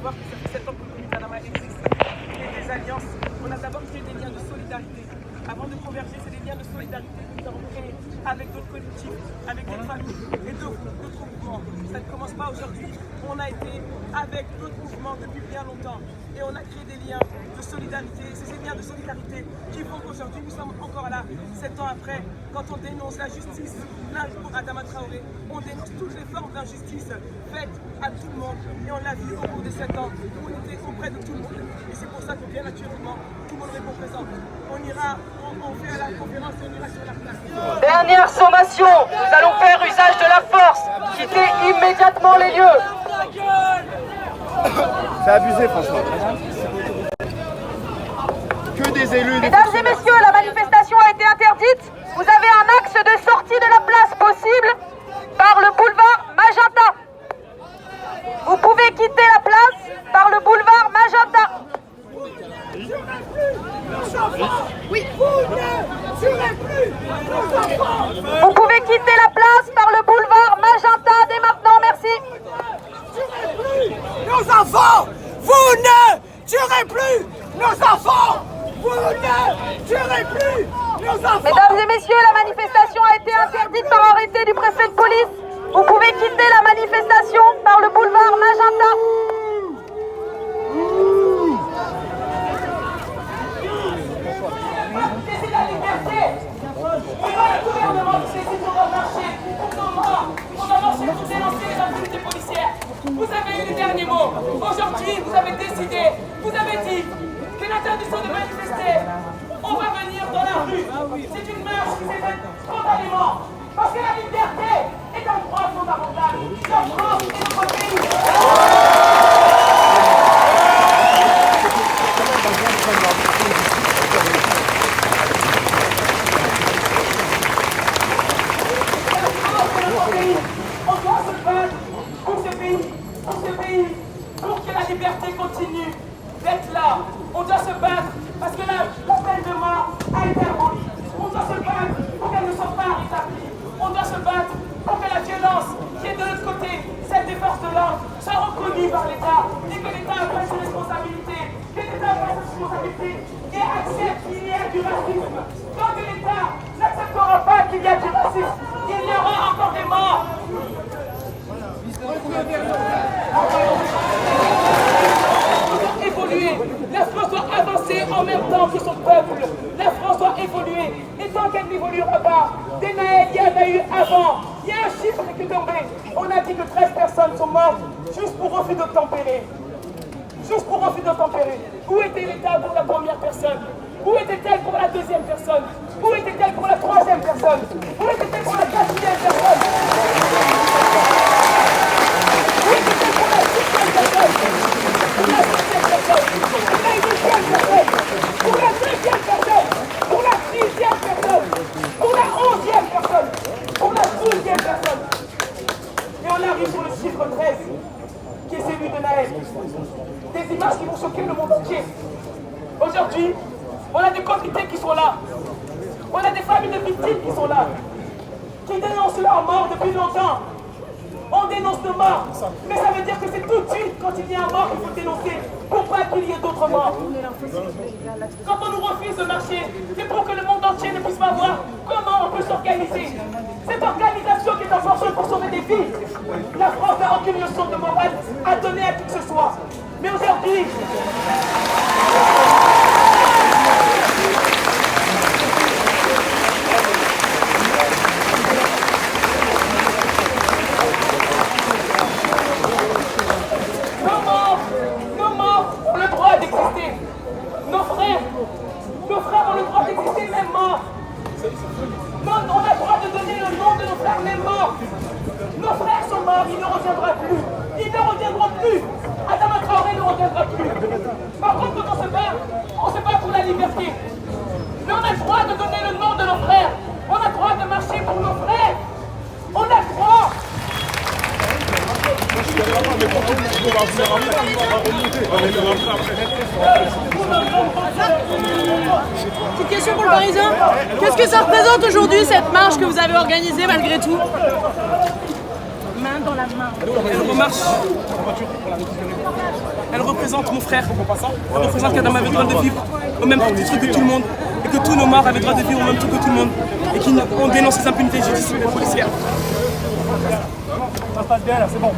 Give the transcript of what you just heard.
savoir que ça fait 7 ans que le comité Adama existe. Et des alliances, on a d'abord créé des liens de solidarité. Avant de converger, c'est des liens de solidarité que nous avons créés avec d'autres collectifs, avec des familles et d'autres mouvements. Ça ne commence pas aujourd'hui. On a été avec d'autres mouvements depuis bien longtemps et on a créé des liens de solidarité. C'est ces liens de solidarité qui font qu'aujourd'hui nous sommes encore là, 7 ans après, quand on dénonce la justice pour Adama Traoré, on dénonce toutes les formes d'injustice faites à tout le monde et on l'a vu au cours de 7 ans où on était auprès de tout le monde et c'est pour ça que bien naturellement tout le monde répond présent. On fait la conférence et on ira sur la place. Dernière sommation, nous allons faire usage de la force. Quittez immédiatement les lieux. C'est abusé, franchement. Que des élus. Mesdames et messieurs, la manifestation a été interdite. Vous avez un axe de sortie de la place possible par le boulevard Magenta. Vous pouvez quitter la place par le boulevard Magenta. Oui, vous pouvez quitter la place par le boulevard Magenta dès maintenant, merci. Nos enfants, vous ne tuerez plus nos enfants. Vous ne tuerez plus nos enfants. Mesdames et messieurs, la manifestation a été interdite par arrêté du préfet de police. Vous pouvez quitter la manifestation par le boulevard Magenta. C'est la liberté. On va le gouvernement qui décide qu'on va marcher pour nos droits. On va marcher pour dénoncer les activités policières. Vous avez eu les derniers mots. Aujourd'hui, vous avez décidé, vous avez dit que l'interdiction de manifester, on va venir dans la rue. C'est une marche qui s'est faite spontanément. Parce que la liberté est un droit fondamental. La France est notre pays. On doit se battre pour ce pays, pour que la liberté continue d'être là. On doit se battre parce que la peine de mort a été abolie. On doit se battre pour qu'elle ne soit pas rétablie. On doit se battre pour que la violence qui est de l'autre côté, celle des forces de l'ordre, soit reconnue par l'État et que l'État prenne ses responsabilités, que l'État prenne ses responsabilités et accepte qu'il y ait du racisme. Tant que l'État n'acceptera pas qu'il y ait du racisme, il y aura encore des morts. Évoluer. La France doit avancer en même temps que son peuple. La France doit évoluer. Et tant qu'elle n'évoluera pas, des Naël, il y en a eu avant. Il y a un chiffre qui est tombé. On a dit que 13 personnes sont mortes juste pour refus d'obtempérer. Juste pour refus d'obtempérer. Où était l'État pour la première personne? Où était-elle pour la deuxième personne? Où était-elle pour la troisième personne? Où était-elle pour la quatrième personne? Où était-elle pour la sixième personne? Pour la septième personne? Pour la huitième personne? Pour la neuvième personne? Pour la dixième personne? Pour la 11e personne? Pour la 12e personne? Et on arrive sur le chiffre 13, qui est celui de Naël. Des images qui vont choquer le monde entier. Aujourd'hui, on a des comités qui sont là. On a des familles de victimes qui sont là. Qui dénoncent leur mort depuis longtemps. On dénonce nos morts. Mais ça veut dire que c'est tout de suite, quand il y a un mort, qu'il faut dénoncer. Pour pas qu'il y ait d'autres morts. Quand on nous refuse de marcher, c'est pour que le monde entier ne puisse pas voir comment on peut s'organiser. Cette organisation qui est en force pour sauver des vies. La France n'a aucune leçon de morale à donner à qui que ce soit. Mais aujourd'hui... Nos morts ont le droit d'exister. Nos frères ont le droit d'exister même morts. On a le droit de donner le nom de nos frères même morts. Nos frères sont morts, ils ne reviendront plus. Ils ne reviendront plus. Adama Traoré ne reviendra plus. Par contre, quand on se bat pour la liberté. Mais on a le droit de donner le nom de nos frères. On a le droit de marcher pour nos frères. On a le droit. Petite question pour le Parisien. Qu'est-ce que ça représente aujourd'hui, cette marche que vous avez organisée malgré tout? Main dans la main. Elle remarche. Elle représente mon frère. Elle représente qu'Adam avait le droit de vivre au même titre que tout le monde. Et que tous nos morts avaient le droit de vivre au même titre que tout le monde. Et qu'on dénonce ces impunités judiciaires policières. Ça passe bien là, c'est bon.